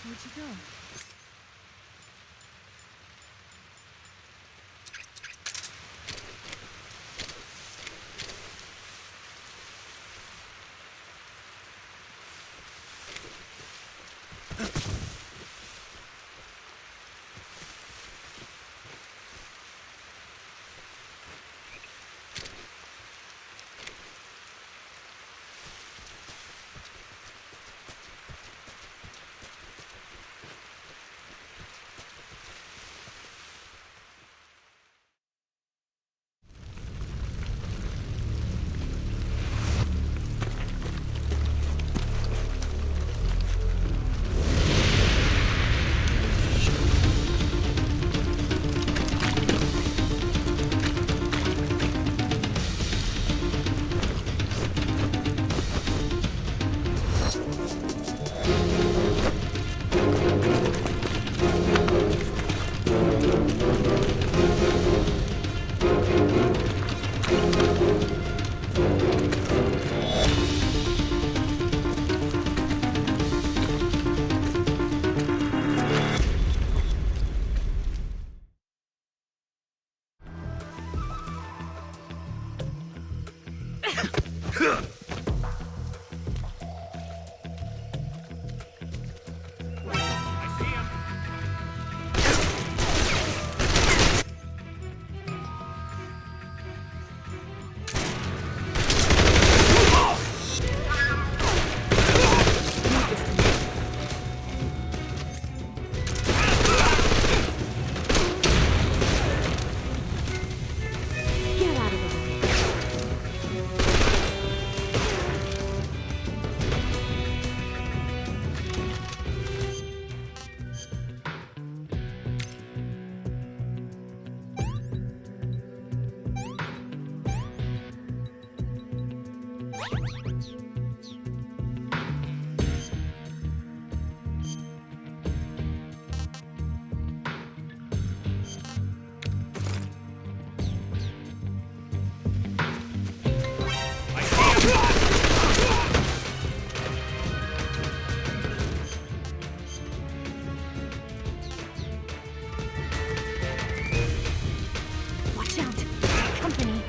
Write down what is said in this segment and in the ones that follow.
Where'd you go? Watch out! Company!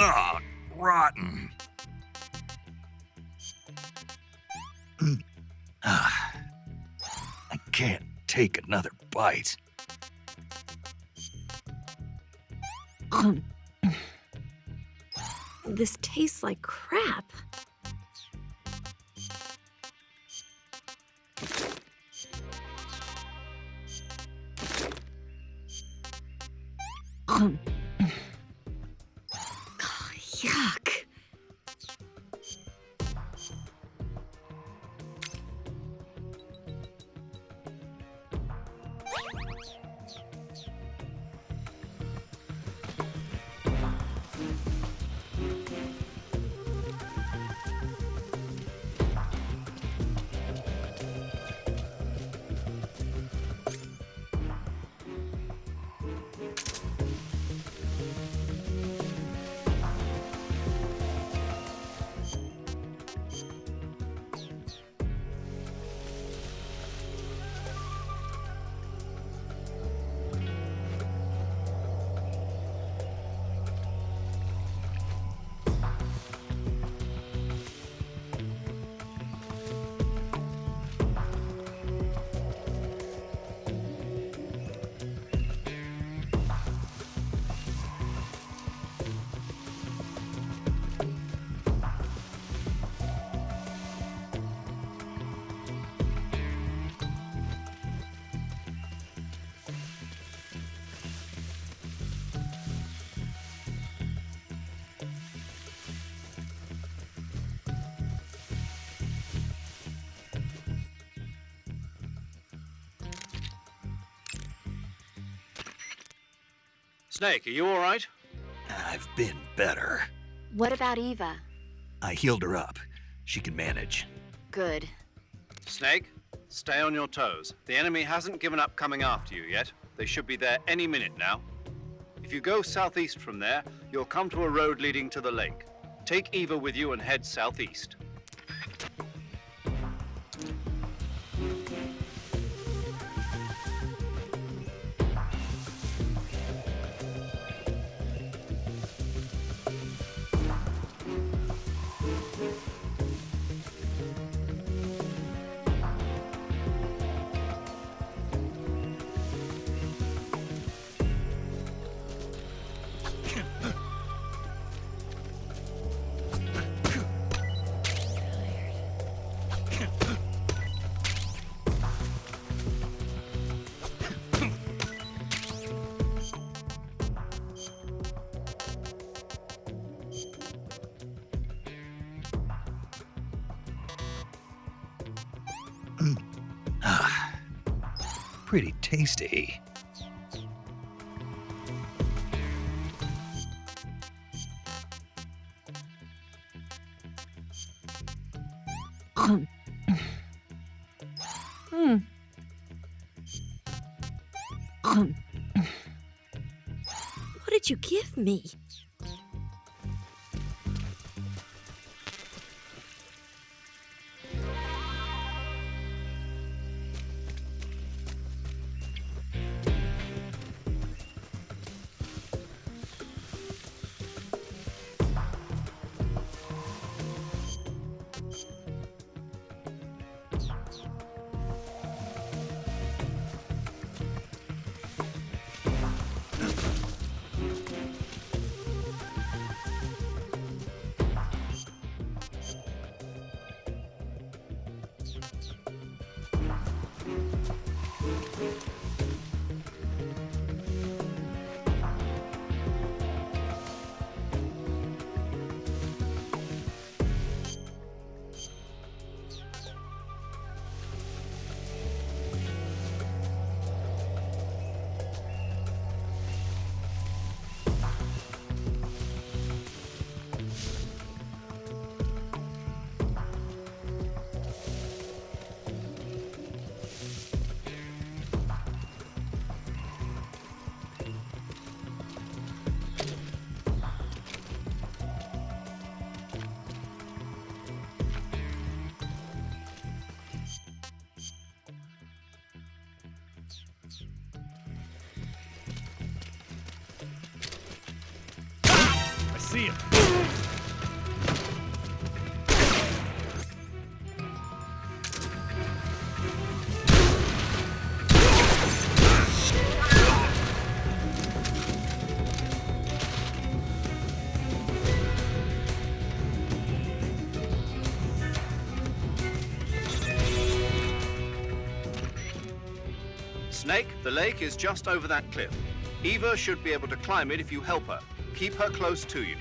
Ugh, rotten. Ah, I can't take another bite. This tastes like crap. Oh, yuck. Snake, are you all right? I've been better. What about Eva? I healed her up. She can manage. Good. Snake, stay on your toes. The enemy hasn't given up coming after you yet. They should be there any minute now. If you go southeast from there, you'll come to a road leading to the lake. Take Eva with you and head southeast. Pretty tasty. What did you give me? see him. Snake, the lake is just over that cliff. Eva should be able to climb it if you help her. Keep her close to you.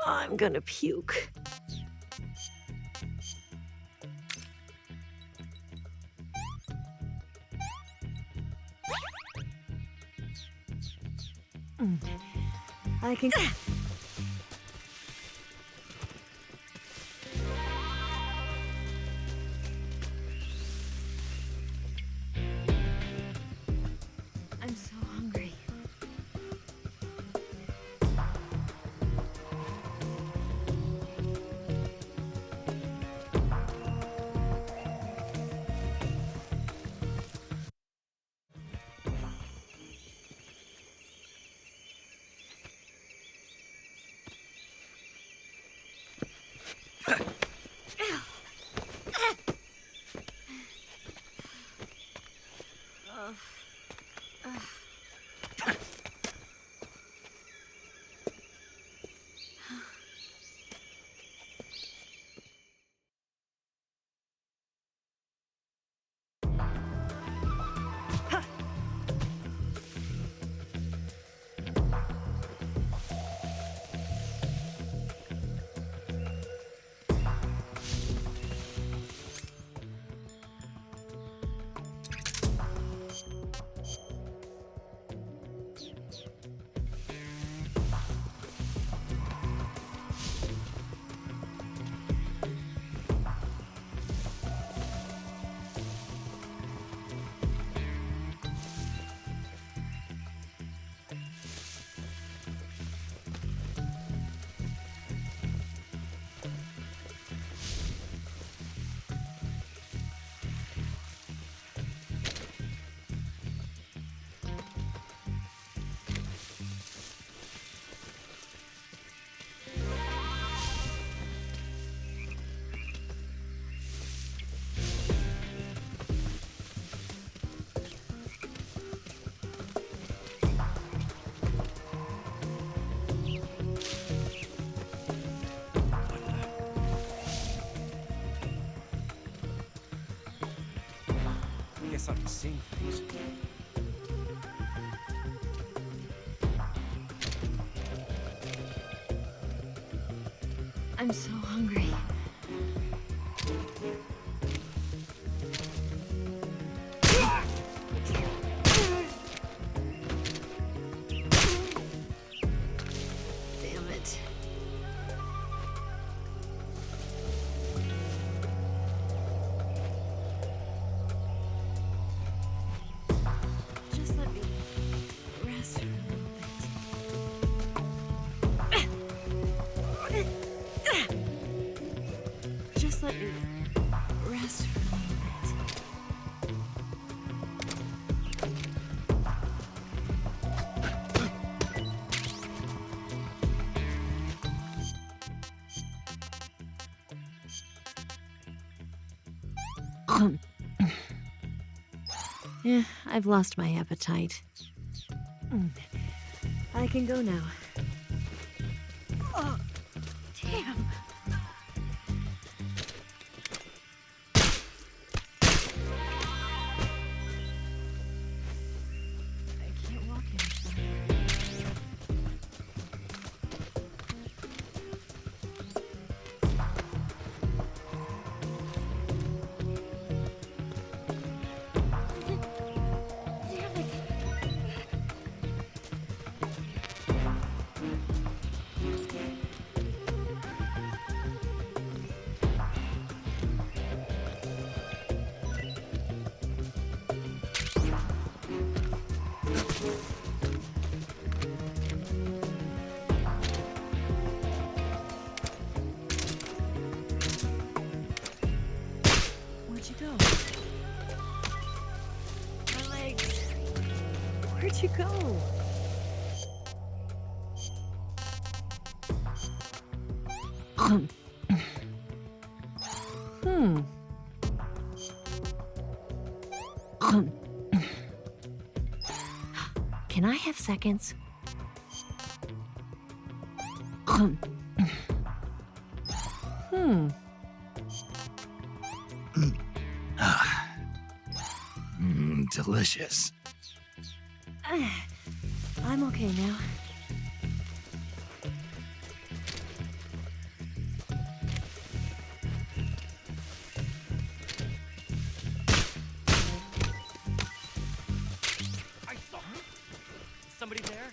I'm gonna puke. I can... I'm so hungry. started seeing things. I'm so hungry. Damn it. Just let me rest for a little bit. Just let me rest for a little bit. Yeah, I've lost my appetite. I can go now. Oh, damn. I can't walk anymore. Damn it. Where'd you go? My legs. Where'd you go? Can I have seconds? Delicious. I'm okay now. I saw her. Somebody there?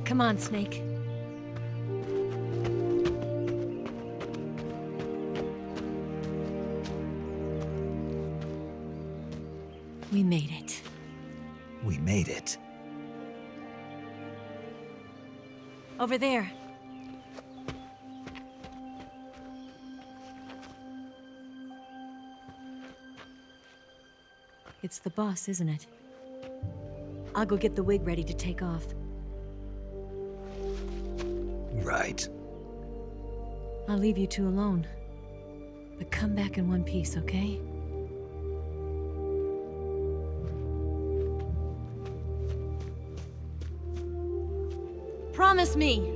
Come on, Snake. We made it. We made it. Over there. It's the boss, isn't it? I'll go get the wig ready to take off. Right. I'll leave you two alone. But come back in one piece, okay? Promise me!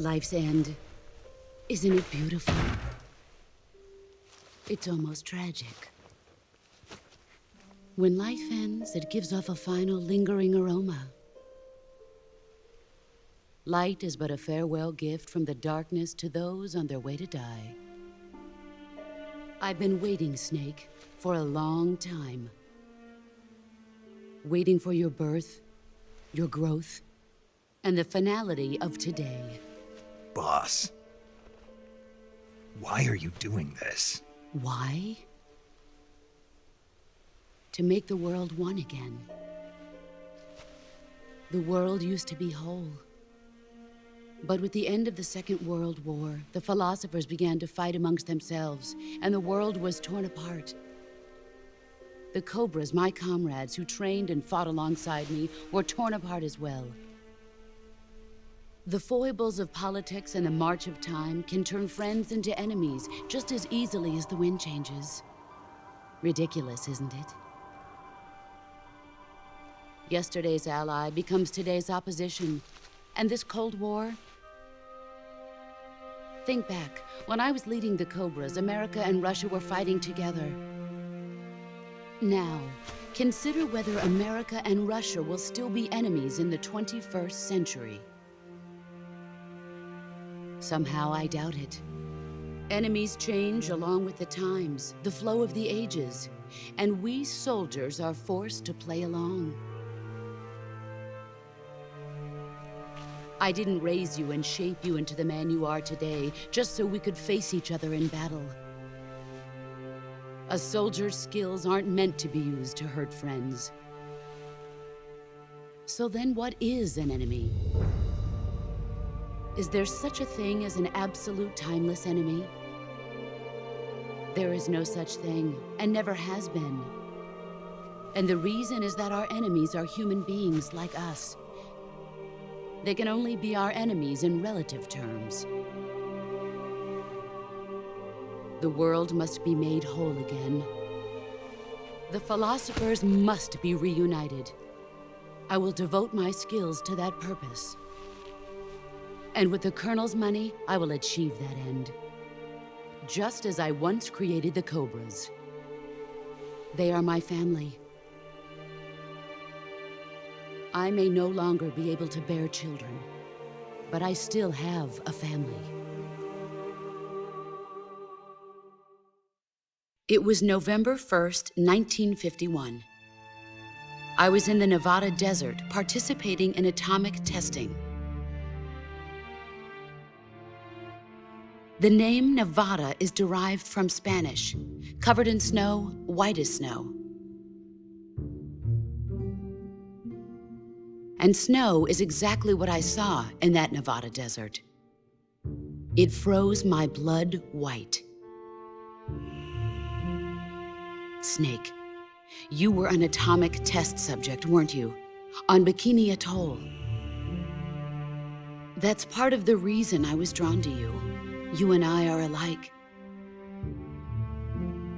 Life's end. Isn't it beautiful? It's almost tragic. When life ends, it gives off a final lingering aroma. Light is but a farewell gift from the darkness to those on their way to die. I've been waiting, Snake, for a long time. Waiting for your birth, your growth, and the finality of today. Boss. Why are you doing this? Why? To make the world one again. The world used to be whole. But with the end of the Second World War, the philosophers began to fight amongst themselves, and the world was torn apart. The Cobras, my comrades who trained and fought alongside me, were torn apart as well. The foibles of politics and the march of time can turn friends into enemies just as easily as the wind changes. Ridiculous, isn't it? Yesterday's ally becomes today's opposition. And this Cold War? Think back. When I was leading the Cobras, America and Russia were fighting together. Now, consider whether America and Russia will still be enemies in the 21st century. Somehow I doubt it. Enemies change along with the times, the flow of the ages, and we soldiers are forced to play along. I didn't raise you and shape you into the man you are today just so we could face each other in battle. A soldier's skills aren't meant to be used to hurt friends. So then what is an enemy? Is there such a thing as an absolute timeless enemy? There is no such thing, and never has been. And the reason is that our enemies are human beings like us. They can only be our enemies in relative terms. The world must be made whole again. The philosophers must be reunited. I will devote my skills to that purpose. And with the Colonel's money, I will achieve that end. Just as I once created the Cobras. They are my family. I may no longer be able to bear children, but I still have a family. It was November 1st, 1951. I was in the Nevada desert participating in atomic testing. The name Nevada is derived from Spanish, covered in snow, white as snow. And snow is exactly what I saw in that Nevada desert. It froze my blood white. Snake, you were an atomic test subject, weren't you? On Bikini Atoll. That's part of the reason I was drawn to you. You and I are alike.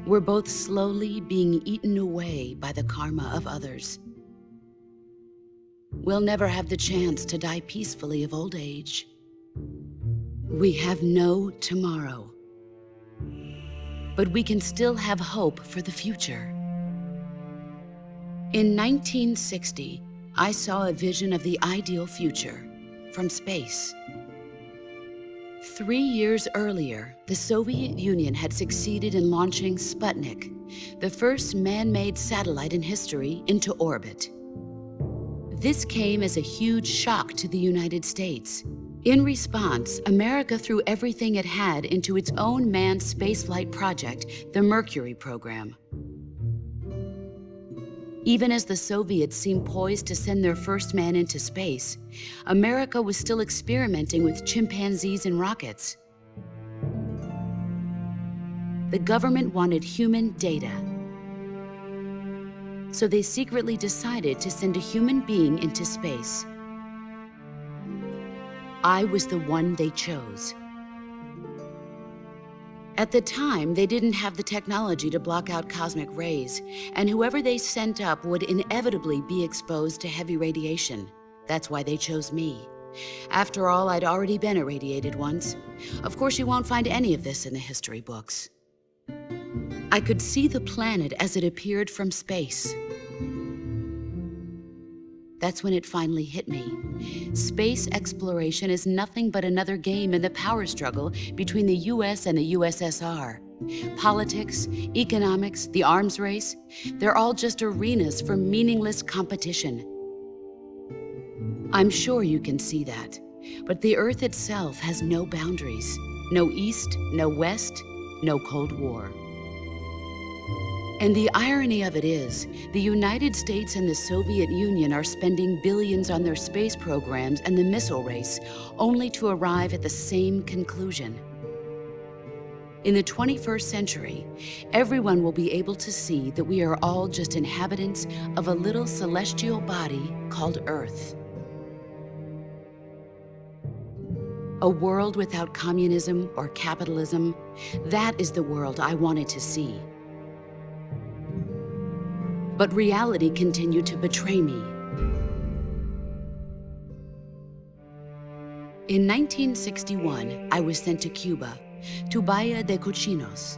We're both slowly being eaten away by the karma of others. we'll never have the chance to die peacefully of old age. We have no tomorrow. But we can still have hope for the future. In 1960, I saw a vision of the ideal future from space. 3 years earlier, the Soviet Union had succeeded in launching Sputnik, the first man-made satellite in history, into orbit. This came as a huge shock to the United States. In response, America threw everything it had into its own manned spaceflight project, the Mercury program. Even as the Soviets seemed poised to send their first man into space, America was still experimenting with chimpanzees and rockets. The government wanted human data. So they secretly decided to send a human being into space. I was the one they chose. At the time, they didn't have the technology to block out cosmic rays, and whoever they sent up would inevitably be exposed to heavy radiation. That's why they chose me. After all, I'd already been irradiated once. Of course, you won't find any of this in the history books. I could see the planet as it appeared from space. That's when it finally hit me. Space exploration is nothing but another game in the power struggle between the US and the USSR. Politics, economics, the arms race, they're all just arenas for meaningless competition. I'm sure you can see that, but the Earth itself has no boundaries. No East, no West, no Cold War. And the irony of it is, the United States and the Soviet Union are spending billions on their space programs and the missile race, only to arrive at the same conclusion. In the 21st century, everyone will be able to see that we are all just inhabitants of a little celestial body called Earth. A world without communism or capitalism, that is the world I wanted to see. But reality continued to betray me. In 1961, I was sent to Cuba, to Bahia de Cochinos.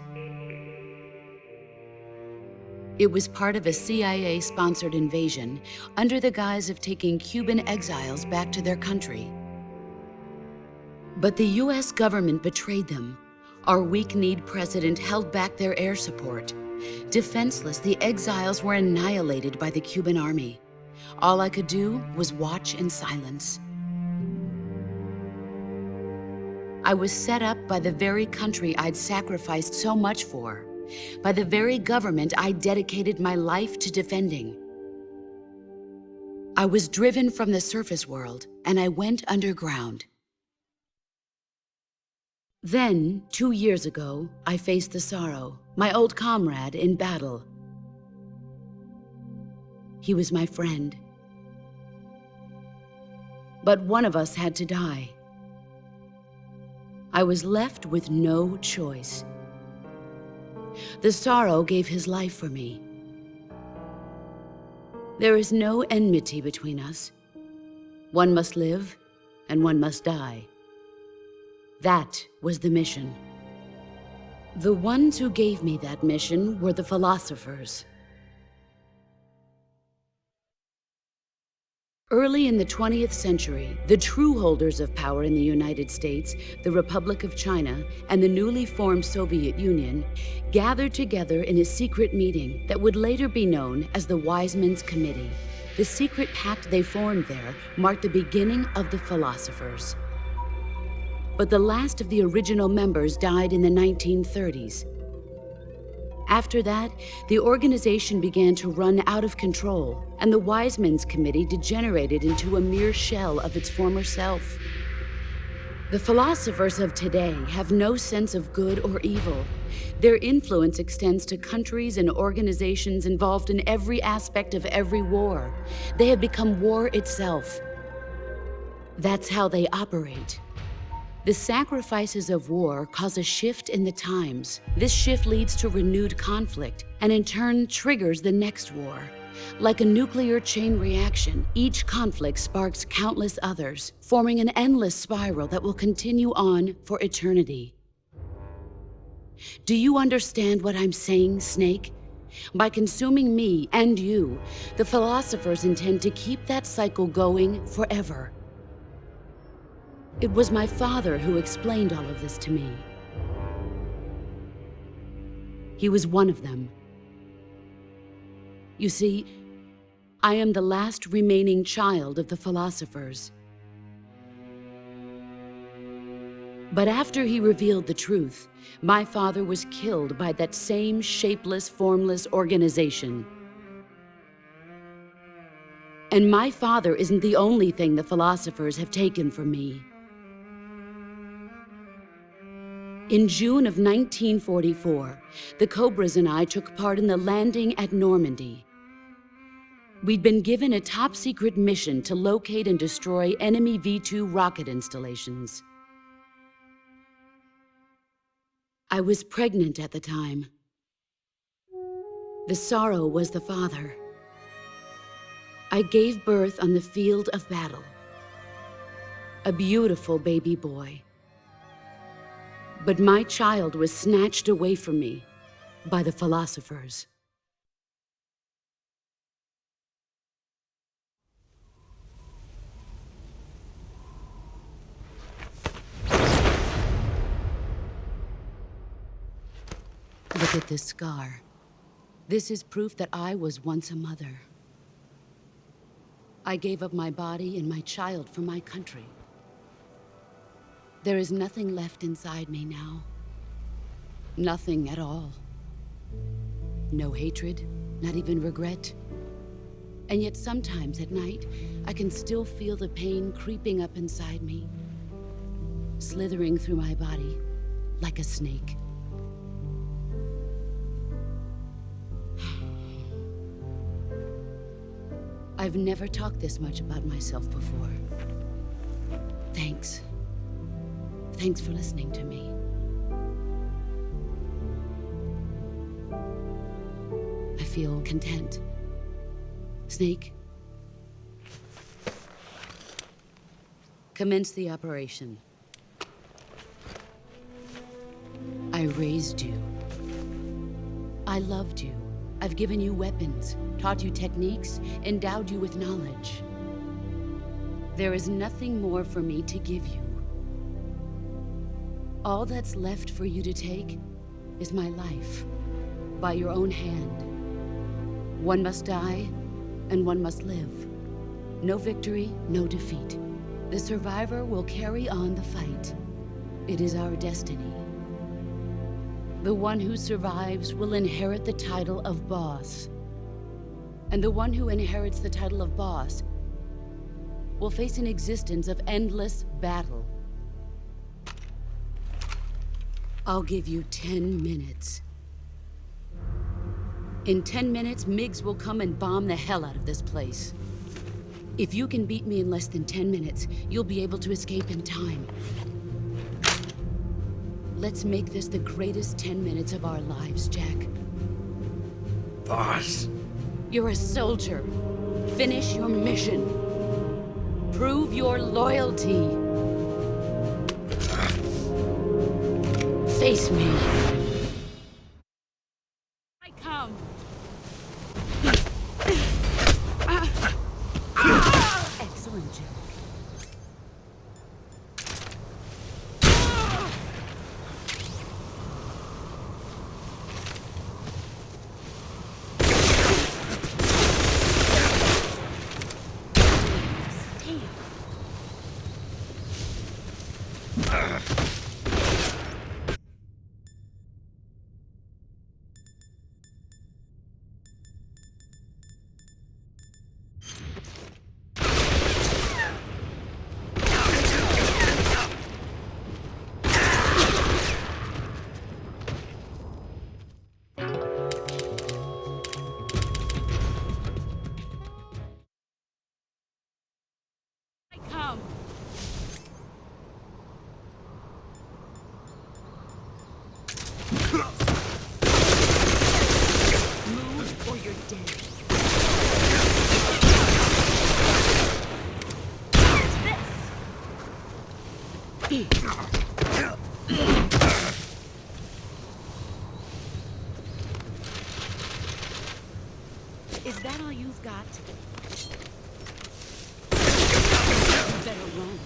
It was part of a CIA-sponsored invasion under the guise of taking Cuban exiles back to their country. But the US government betrayed them. Our weak-kneed president held back their air support. Defenseless, the exiles were annihilated by the Cuban army. All I could do was watch in silence. I was set up by the very country I'd sacrificed so much for, by the very government I dedicated my life to defending. I was driven from the surface world, and I went underground. Then, 2 years ago, I faced the sorrow, my old comrade in battle. He was my friend. But one of us had to die. I was left with no choice. The sorrow gave his life for me. There is no enmity between us. One must live, and one must die. That was the mission. The ones who gave me that mission were the philosophers. Early in the 20th century, the true holders of power in the United States, the Republic of China, and the newly formed Soviet Union gathered together in a secret meeting that would later be known as the Wise Men's Committee. The secret pact they formed there marked the beginning of the philosophers. But the last of the original members died in the 1930s. After that, the organization began to run out of control, and the Wise Men's Committee degenerated into a mere shell of its former self. The philosophers of today have no sense of good or evil. Their influence extends to countries and organizations involved in every aspect of every war. They have become war itself. That's how they operate. The sacrifices of war cause a shift in the times. This shift leads to renewed conflict, and in turn triggers the next war. Like a nuclear chain reaction, each conflict sparks countless others, forming an endless spiral that will continue on for eternity. Do you understand what I'm saying, Snake? By consuming me and you, the philosophers intend to keep that cycle going forever. It was my father who explained all of this to me. He was one of them. You see, I am the last remaining child of the philosophers. But after he revealed the truth, my father was killed by that same shapeless, formless organization. And my father isn't the only thing the philosophers have taken from me. In June of 1944, the Cobras and I took part in the landing at Normandy. We'd been given a top-secret mission to locate and destroy enemy V-2 rocket installations. I was pregnant at the time. The sorrow was the father. I gave birth on the field of battle. A beautiful baby boy. But my child was snatched away from me by the philosophers. Look at this scar. This is proof that I was once a mother. I gave up my body and my child for my country. There is nothing left inside me now. Nothing at all. No hatred, not even regret. And yet sometimes at night, I can still feel the pain creeping up inside me, slithering through my body like a snake. I've never talked this much about myself before. Thanks. Thanks for listening to me. I feel content. Snake, commence the operation. I raised you. I loved you. I've given you weapons, taught you techniques, endowed you with knowledge. There is nothing more for me to give you. All that's left for you to take is my life, by your own hand. One must die, and one must live. No victory, no defeat. The survivor will carry on the fight. It is our destiny. The one who survives will inherit the title of boss. And the one who inherits the title of boss will face an existence of endless battle. I'll give you 10 minutes. In 10 minutes, MiGs will come and bomb the hell out of this place. If you can beat me in less than 10 minutes, you'll be able to escape in time. Let's make this the greatest 10 minutes of our lives, Jack. Boss. You're a soldier. Finish your mission. Prove your loyalty. Face me. I come. Excellent, Jack. Move or you're dead. Is that all you've got? You better run.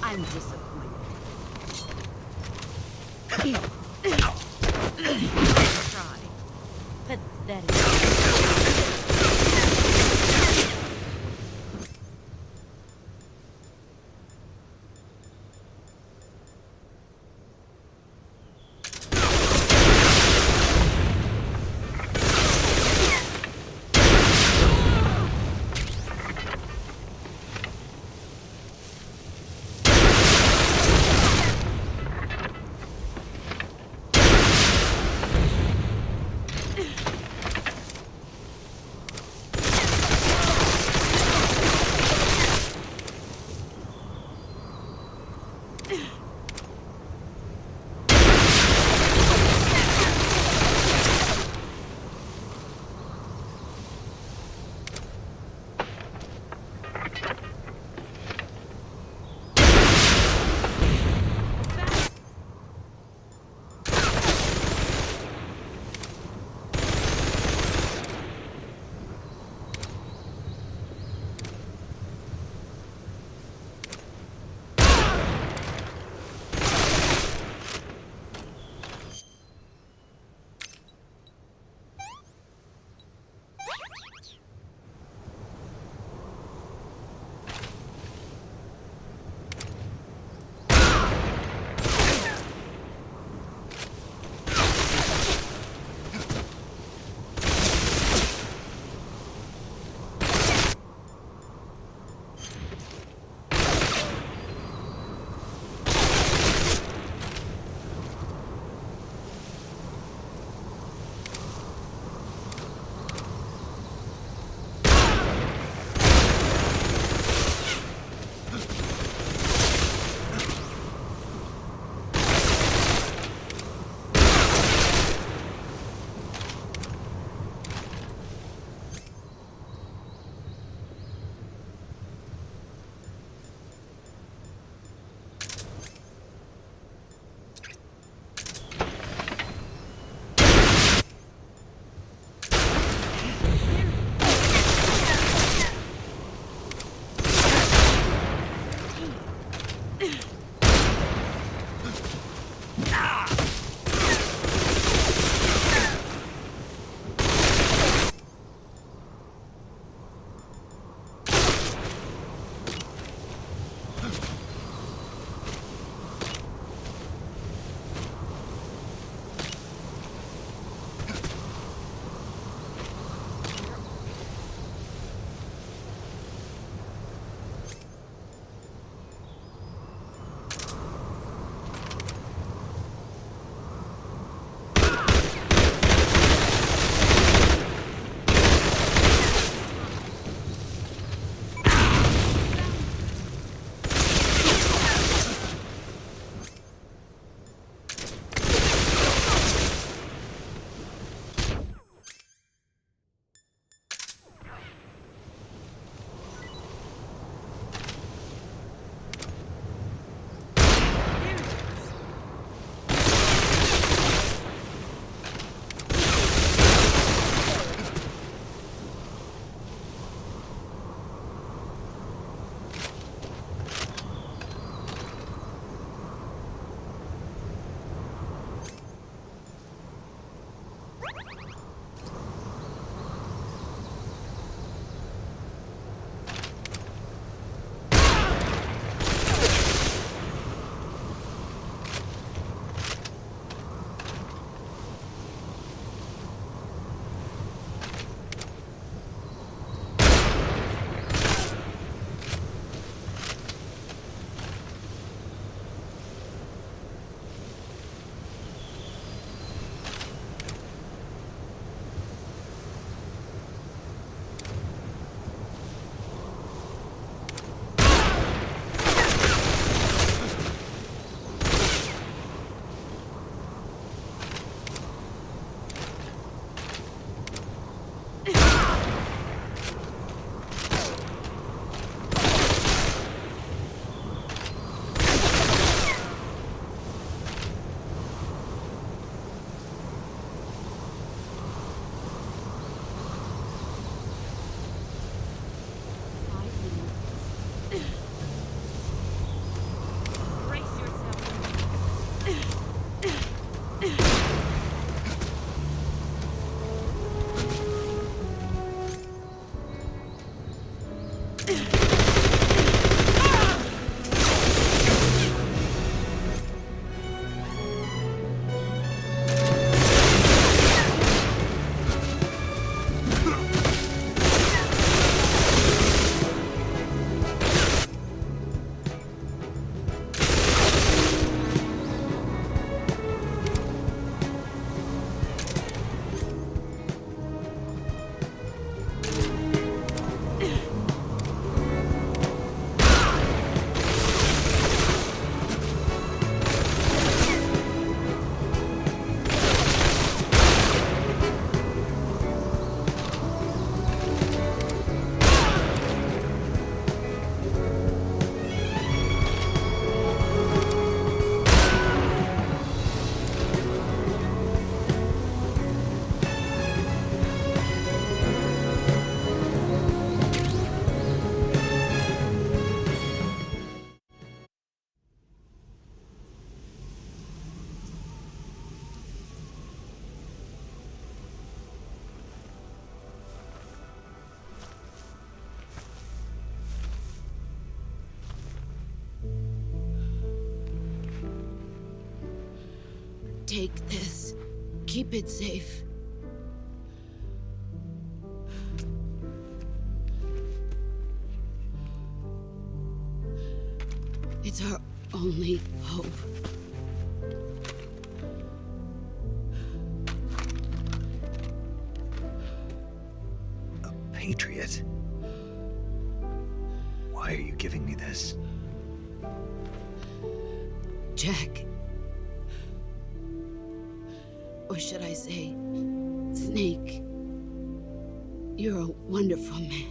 I'm disappointed. Try. Pathetic. Take this. Keep it safe. It's our only hope. A patriot? Why are you giving me this? Jack. Or should I say, Snake. You're a wonderful man.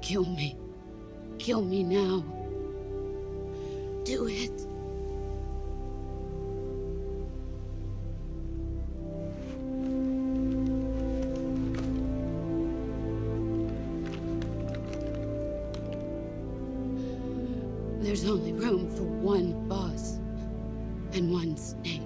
Kill me. Kill me now. Do it. There's only room for one boss and one snake.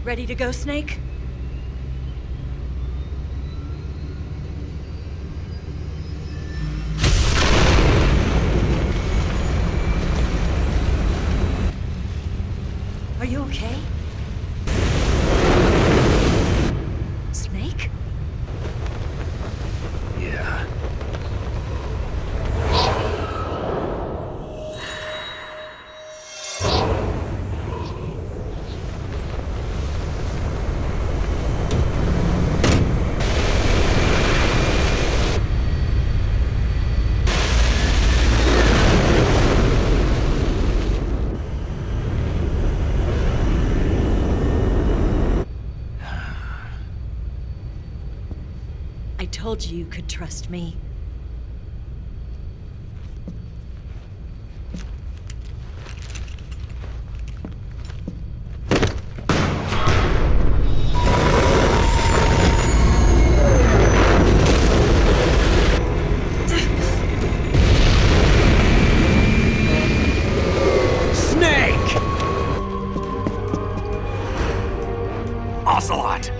Ready to go, Snake? Are you okay? Snake? Yeah. I told you you could trust me. Snake! Ocelot!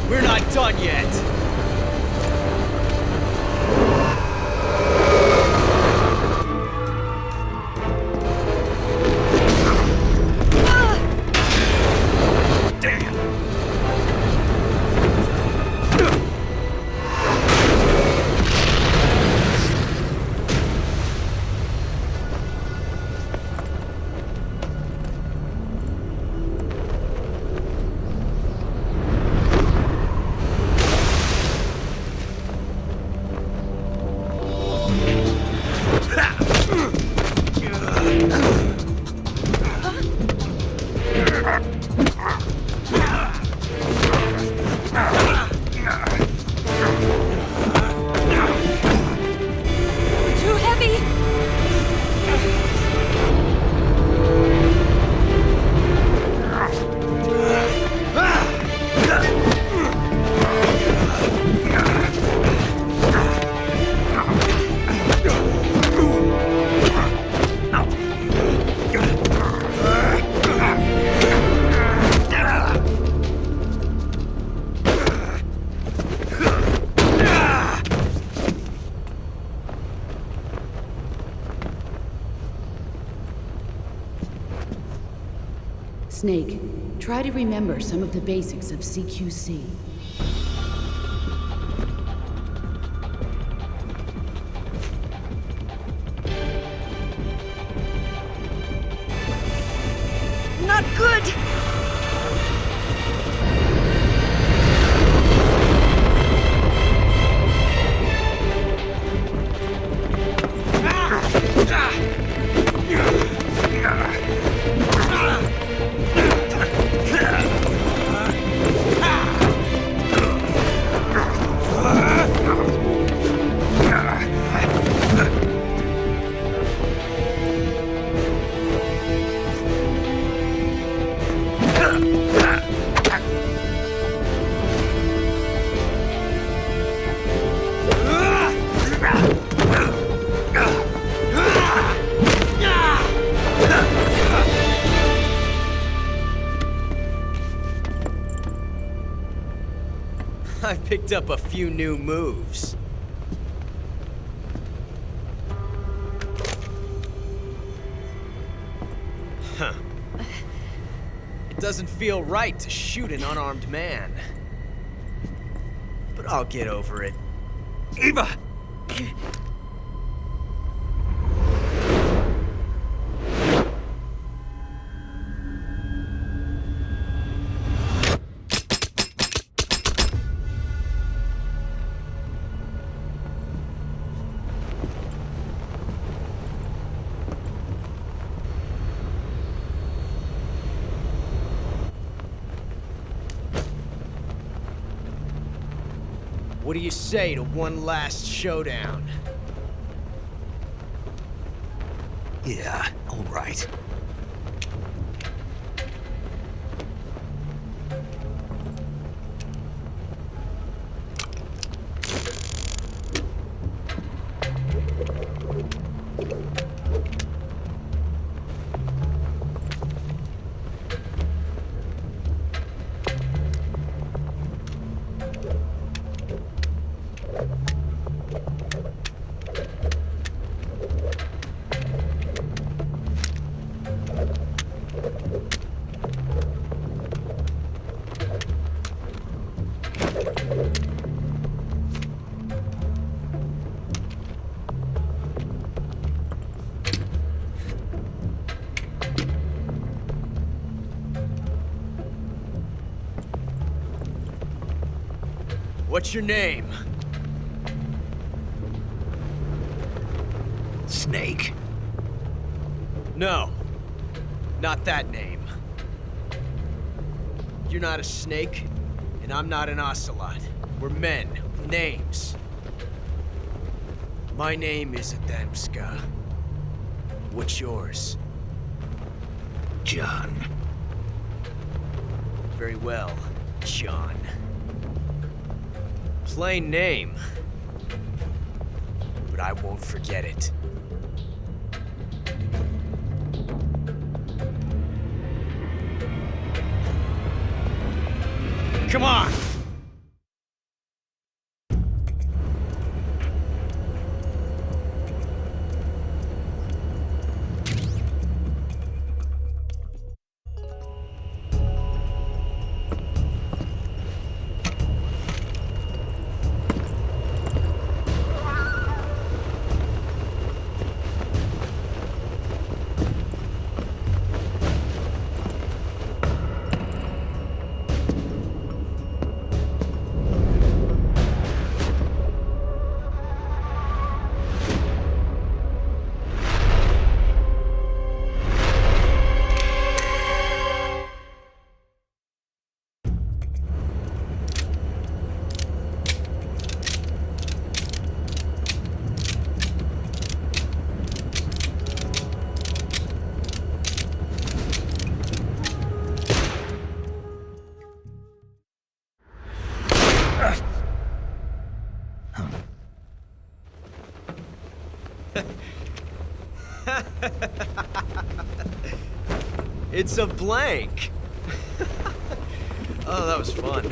We're not done. yet. Too heavy! Snake, try to remember some of the basics of CQC. Not good! I picked up a few new moves. Huh. It doesn't feel right to shoot an unarmed man. But I'll get over it. Eva! What do you say to one last showdown? Yeah, all right. What's your name? Snake. No. Not that name. You're not a snake, and I'm not an ocelot. We're men with names. My name is Adamska. What's yours? John. Very well, John. Plain name. But I won't forget it. Come on! It's a blank. Oh, that was fun.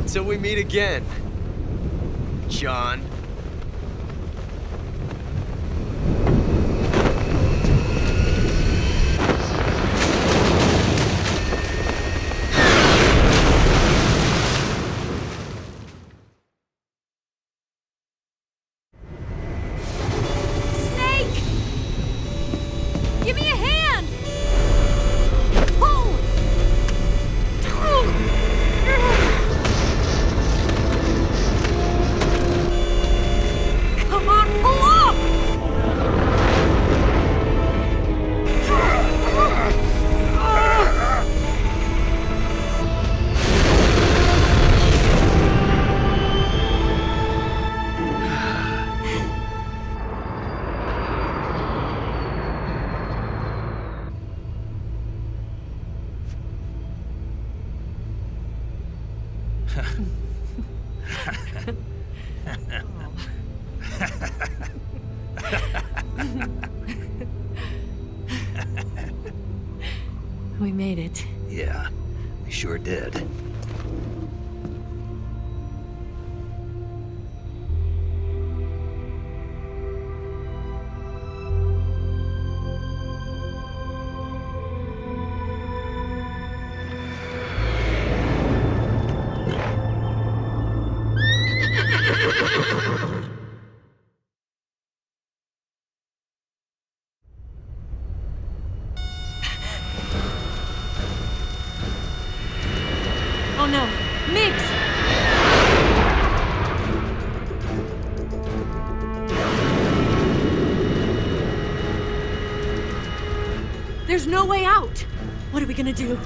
Until we meet again, John. Snake! Give me a hand! Pull! Come on, pull up! We made it. Yeah, we sure did. Oh no, Mix! There's no way out! What are we gonna do?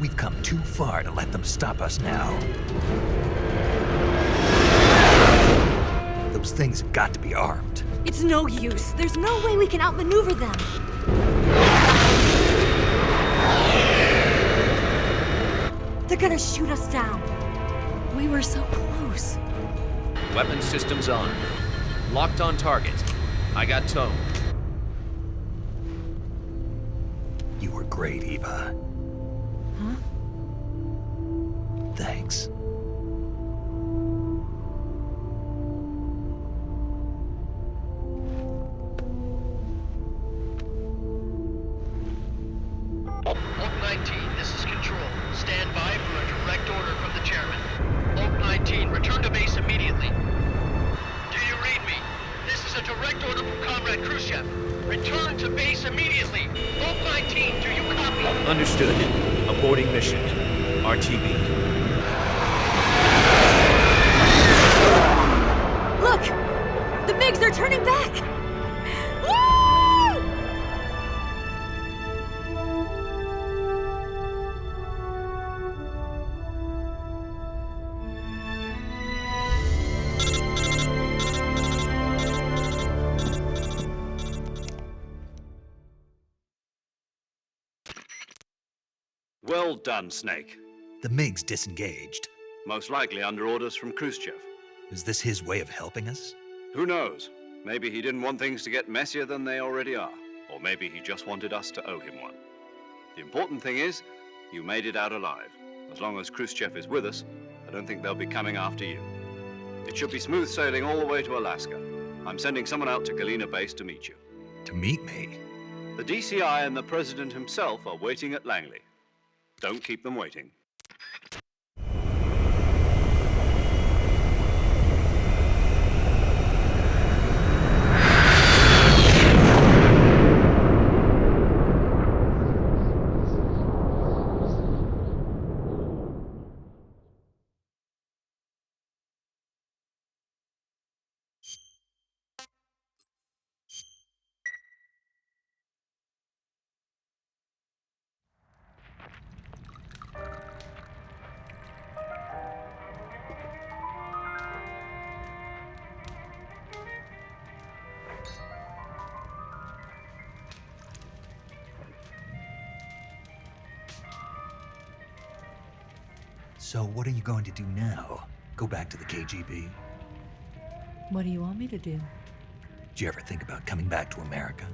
We've come too far to let them stop us now. Those things have got to be armed. It's no use. There's no way we can outmaneuver them. They're gonna shoot us down. We were so close. Weapon systems on. Locked on target. I got towed. You were great, Eva. Huh? Thanks. Oak 19, this is Control. Stand by for a direct order from the chairman. Oak 19, return to base immediately. Do you read me? This is a direct order from Comrade Khrushchev. Return to base immediately. Oak 19, do you copy? Understood. Aborting mission. RTB. Look! The MiGs are turning back! Woo! Well done, Snake. The MiGs disengaged. Most likely under orders from Khrushchev. Is this his way of helping us? Who knows? Maybe he didn't want things to get messier than they already are. Or maybe he just wanted us to owe him one. The important thing is, you made it out alive. As long as Khrushchev is with us, I don't think they'll be coming after you. It should be smooth sailing all the way to Alaska. I'm sending someone out to Galena Base to meet you. To meet me? The DCI and the President himself are waiting at Langley. Don't keep them waiting. So what are you going to do now? Go back to the KGB? What do you want me to do? Did you ever think about coming back to America?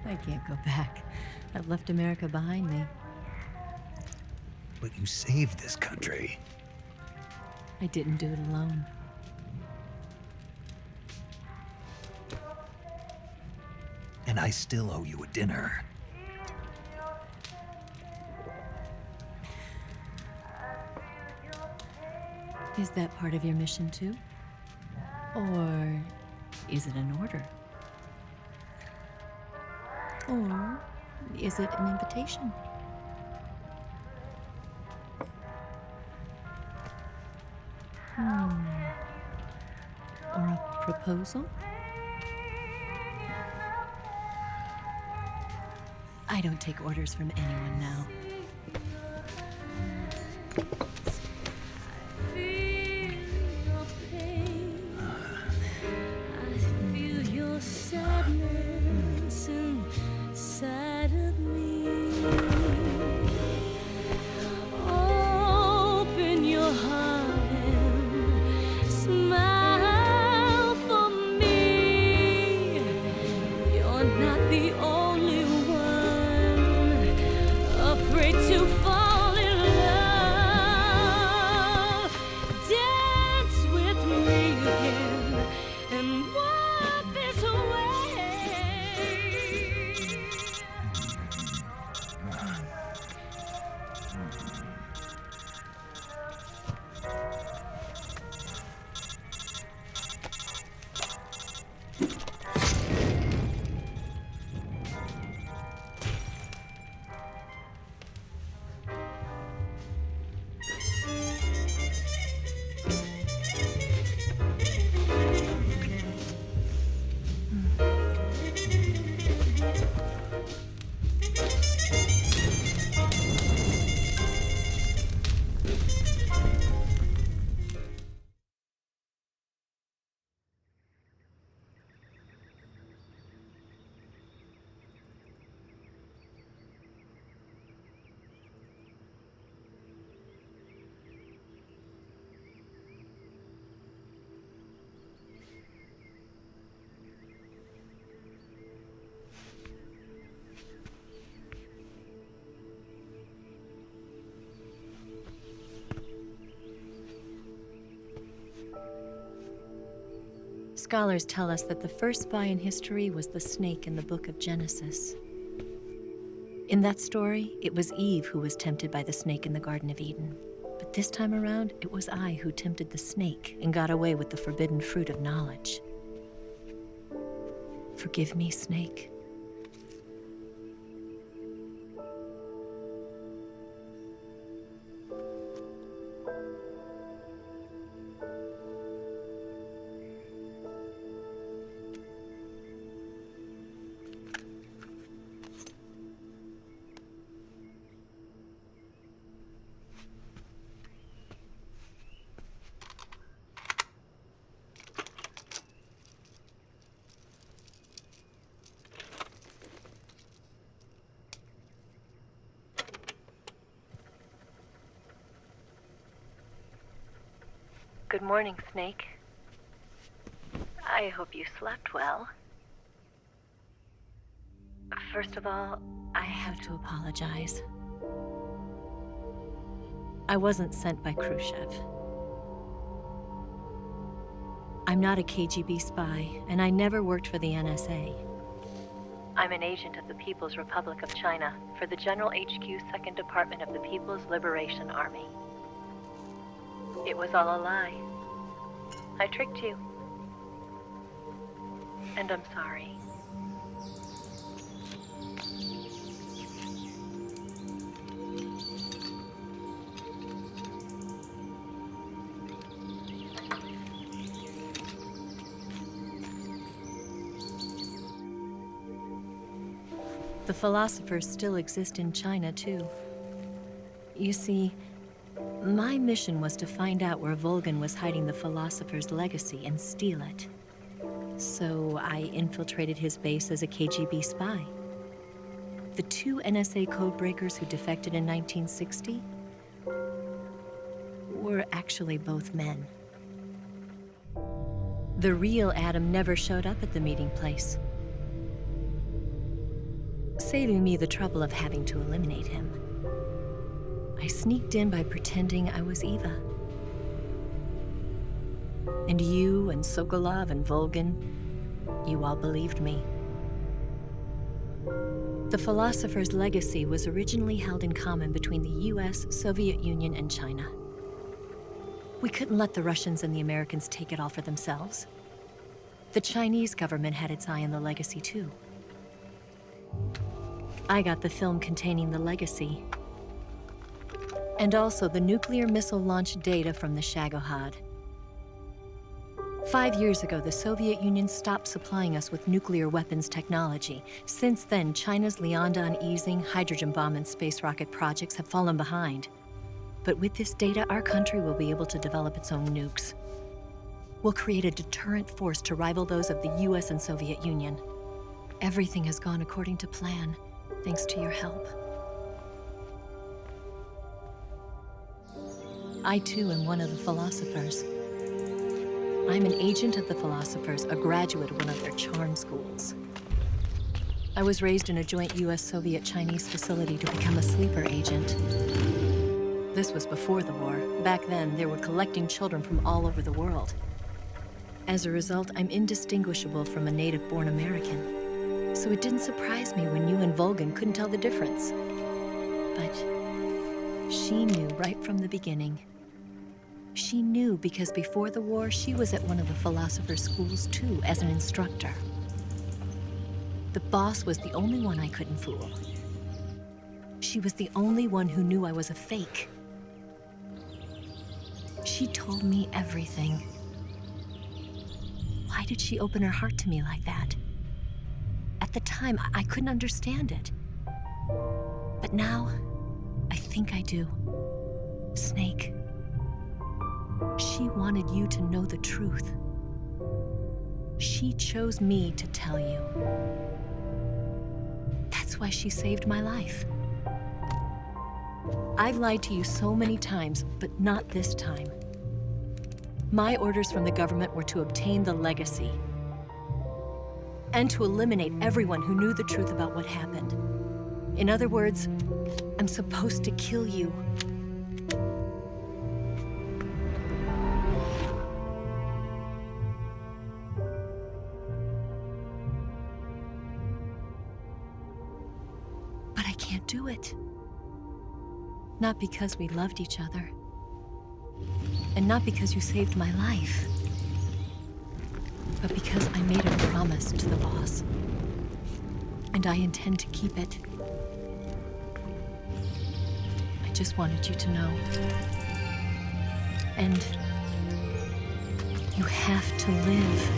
I can't go back. I've left America behind me. But you saved this country. I didn't do it alone. And I still owe you a dinner. Is that part of your mission too? Or is it an order? Or is it an invitation? Or a proposal? I don't take orders from anyone now. Scholars tell us that the first spy in history was the snake in the book of Genesis. In that story, it was Eve who was tempted by the snake in the Garden of Eden. But this time around, it was I who tempted the snake and got away with the forbidden fruit of knowledge. Forgive me, snake. Good morning, Snake. I hope you slept well. First of all, I have to apologize. I wasn't sent by Khrushchev. I'm not a KGB spy, and I never worked for the NSA. I'm an agent of the People's Republic of China for the General HQ 2nd Department of the People's Liberation Army. It was all a lie. I tricked you. And I'm sorry. The philosophers still exist in China, too. You see, my mission was to find out where Volgan was hiding the philosopher's legacy and steal it. So I infiltrated his base as a KGB spy. The two NSA codebreakers who defected in 1960, were actually both men. The real Adam never showed up at the meeting place, saving me the trouble of having to eliminate him. I sneaked in by pretending I was Eva. And you and Sokolov and Volgin, you all believed me. The philosopher's legacy was originally held in common between the US, Soviet Union, and China. We couldn't let the Russians and the Americans take it all for themselves. The Chinese government had its eye on the legacy too. I got the film containing the legacy, and also the nuclear missile launch data from the Shagohod. 5 years ago, the Soviet Union stopped supplying us with nuclear weapons technology. Since then, China's Liaodong easing, hydrogen bomb, and space rocket projects have fallen behind. But with this data, our country will be able to develop its own nukes. We'll create a deterrent force to rival those of the US and Soviet Union. Everything has gone according to plan, thanks to your help. I too am one of the philosophers. I'm an agent of the philosophers, a graduate of one of their charm schools. I was raised in a joint US-Soviet-Chinese facility to become a sleeper agent. This was before the war. Back then, they were collecting children from all over the world. As a result, I'm indistinguishable from a native-born American. So it didn't surprise me when you and Volgin couldn't tell the difference. But she knew right from the beginning. She knew because before the war, she was at one of the philosopher's schools too, as an instructor. The boss was the only one I couldn't fool. She was the only one who knew I was a fake. She told me everything. Why did she open her heart to me like that? At the time, I couldn't understand it. But now, I think I do. Snake, she wanted you to know the truth. She chose me to tell you. That's why she saved my life. I've lied to you so many times, but not this time. My orders from the government were to obtain the legacy and to eliminate everyone who knew the truth about what happened. In other words, I'm supposed to kill you. But I can't do it. Not because we loved each other. And not because you saved my life. But because I made a promise to the boss. And I intend to keep it. I just wanted you to know. And you have to live.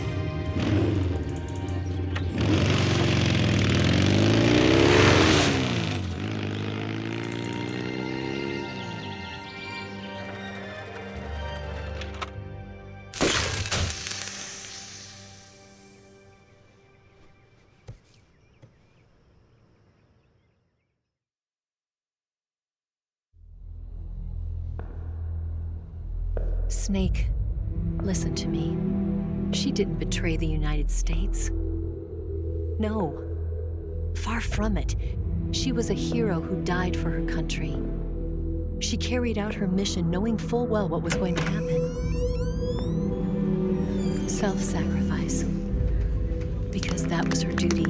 Snake, listen to me. She didn't betray the United States. No, far from it. She was a hero who died for her country. She carried out her mission knowing full well what was going to happen. Self-sacrifice. Because that was her duty.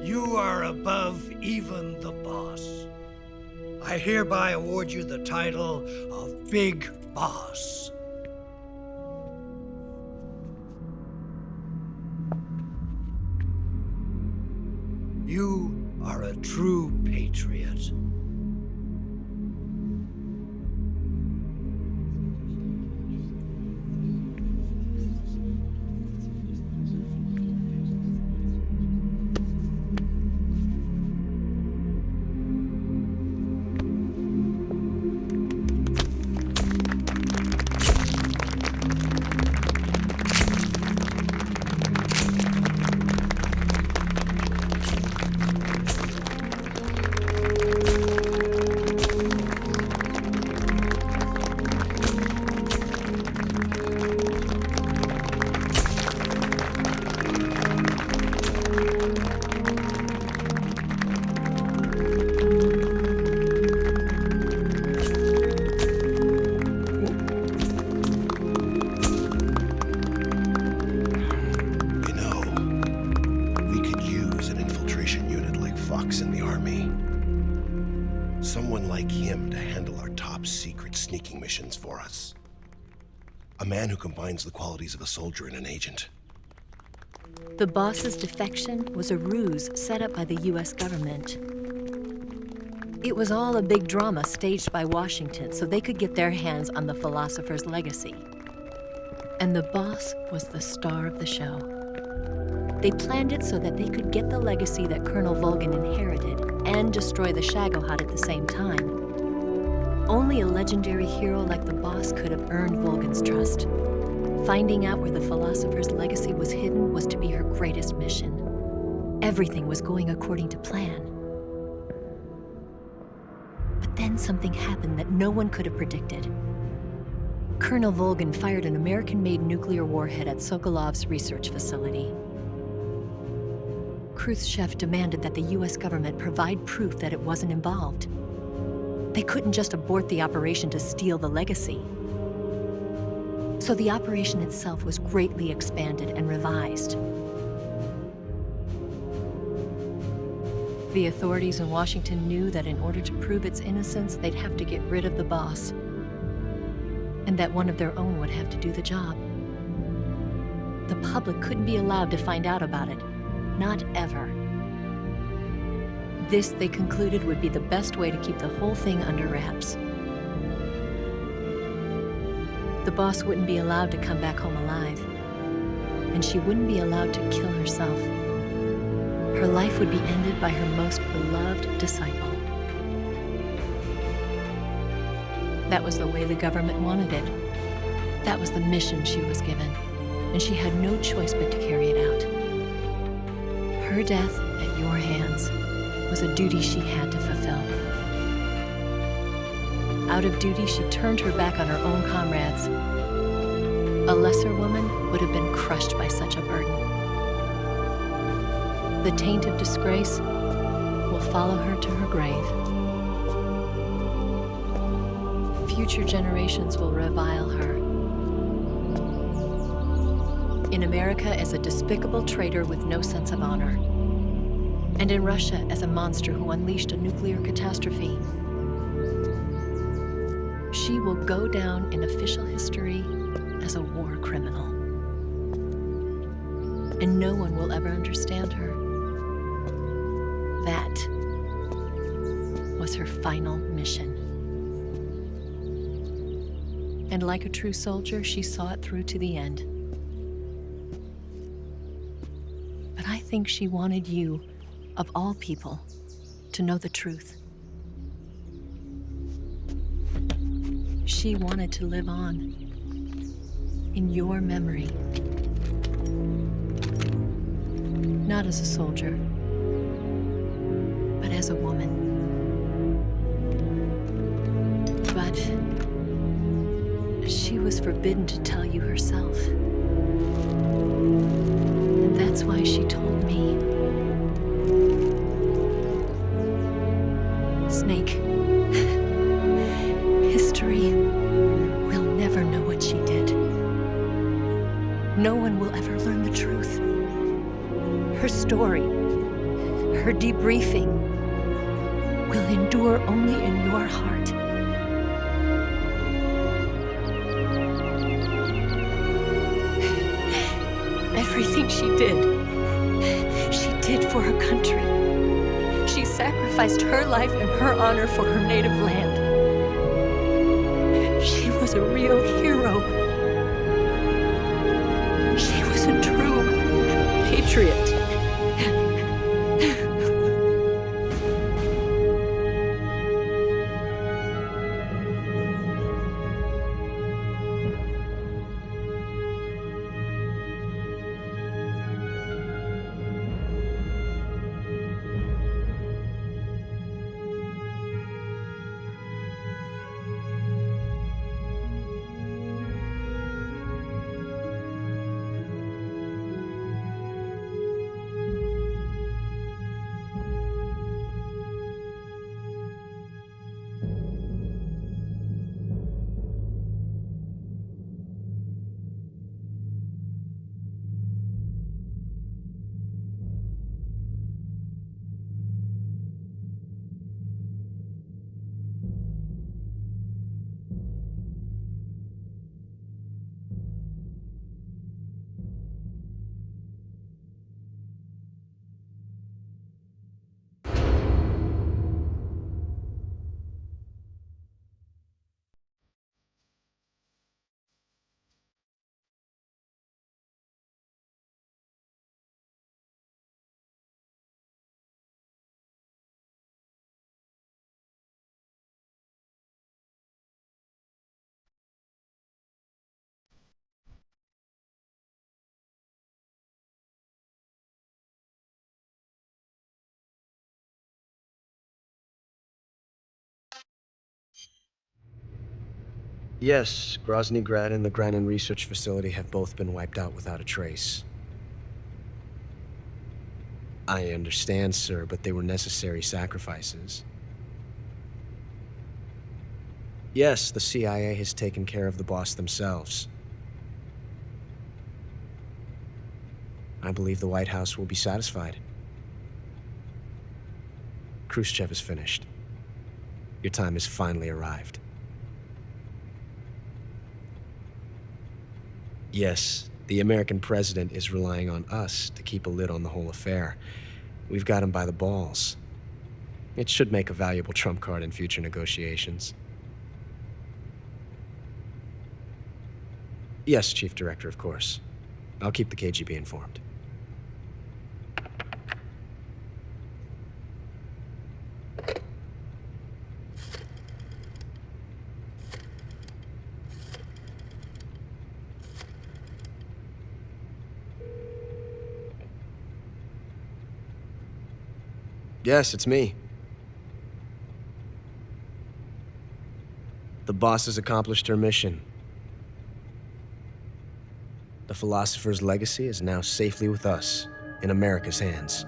You are above even the boss. I hereby award you the title of Big Boss. You are a true patriot. A man who combines the qualities of a soldier and an agent. The boss's defection was a ruse set up by the US government. It was all a big drama staged by Washington so they could get their hands on the philosopher's legacy. And the boss was the star of the show. They planned it so that they could get the legacy that Colonel Volgin inherited and destroy the Shagohod at the same time. Only a legendary hero like the boss could have earned Volgin's trust. Finding out where the philosopher's legacy was hidden was to be her greatest mission. Everything was going according to plan. But then something happened that no one could have predicted. Colonel Volgin fired an American-made nuclear warhead at Sokolov's research facility. Khrushchev demanded that the US government provide proof that it wasn't involved. They couldn't just abort the operation to steal the legacy. So the operation itself was greatly expanded and revised. The authorities in Washington knew that in order to prove its innocence, they'd have to get rid of the boss, and that one of their own would have to do the job. The public couldn't be allowed to find out about it, not ever. This, they concluded, would be the best way to keep the whole thing under wraps. The boss wouldn't be allowed to come back home alive, and she wouldn't be allowed to kill herself. Her life would be ended by her most beloved disciple. That was the way the government wanted it. That was the mission she was given, and she had no choice but to carry it out. Her death at your hands was a duty she had to fulfill. Out of duty, she turned her back on her own comrades. A lesser woman would have been crushed by such a burden. The taint of disgrace will follow her to her grave. Future generations will revile her. In America as a despicable traitor with no sense of honor. And in Russia as a monster who unleashed a nuclear catastrophe. She will go down in official history as a war criminal. And no one will ever understand her. That was her final mission. And like a true soldier, she saw it through to the end. But I think she wanted you, of all people, to know the truth. She wanted to live on in your memory. Not as a soldier, but as a woman. But she was forbidden to tell you herself. And that's why she told me. Snake, history will never know what she did. No one will ever learn the truth. Her story, her debriefing, will endure only in your heart. Everything she did for her country. She sacrificed her life and her honor for her native land. She was a real hero. She was a true patriot. Yes, Grozny Grad and the Granin Research Facility have both been wiped out without a trace. I understand, sir, but they were necessary sacrifices. Yes, the CIA has taken care of the boss themselves. I believe the White House will be satisfied. Khrushchev is finished. Your time has finally arrived. Yes, the American president is relying on us to keep a lid on the whole affair. We've got him by the balls. It should make a valuable trump card in future negotiations. Yes, Chief Director, of course. I'll keep the KGB informed. Yes, it's me. The boss has accomplished her mission. The philosopher's legacy is now safely with us, in America's hands.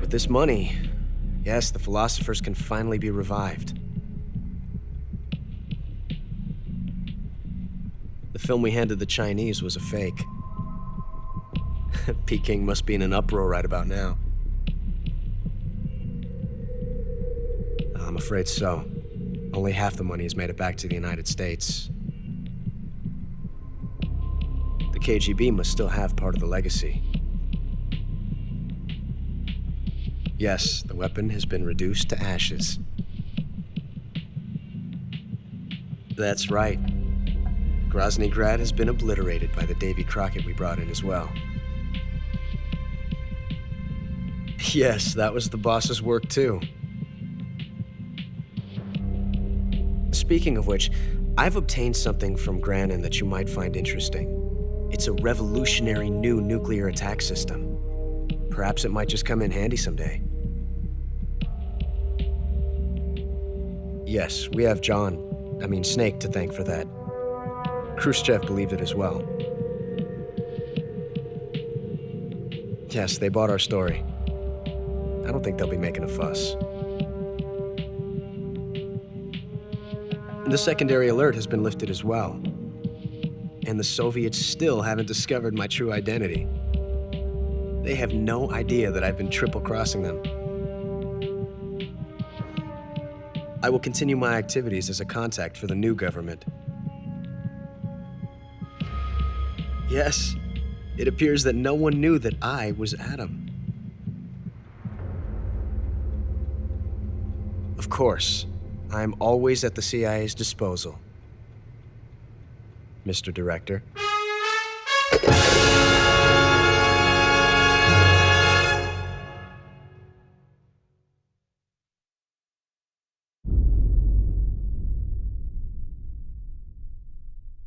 With this money, yes, the philosophers can finally be revived. The film we handed the Chinese was a fake. Peking must be in an uproar right about now. I'm afraid so. Only half the money has made it back to the United States. The KGB must still have part of the legacy. Yes, the weapon has been reduced to ashes. That's right. Grozny Grad has been obliterated by the Davy Crockett we brought in as well. Yes, that was the boss's work too. Speaking of which, I've obtained something from Granin that you might find interesting. It's a revolutionary new nuclear attack system. Perhaps it might just come in handy someday. Yes, we have Snake to thank for that. Khrushchev believed it as well. Yes, they bought our story. I don't think they'll be making a fuss. The secondary alert has been lifted as well. And the Soviets still haven't discovered my true identity. They have no idea that I've been triple-crossing them. I will continue my activities as a contact for the new government. Yes, it appears that no one knew that I was Adam. Of course, I'm always at the CIA's disposal, Mr. Director.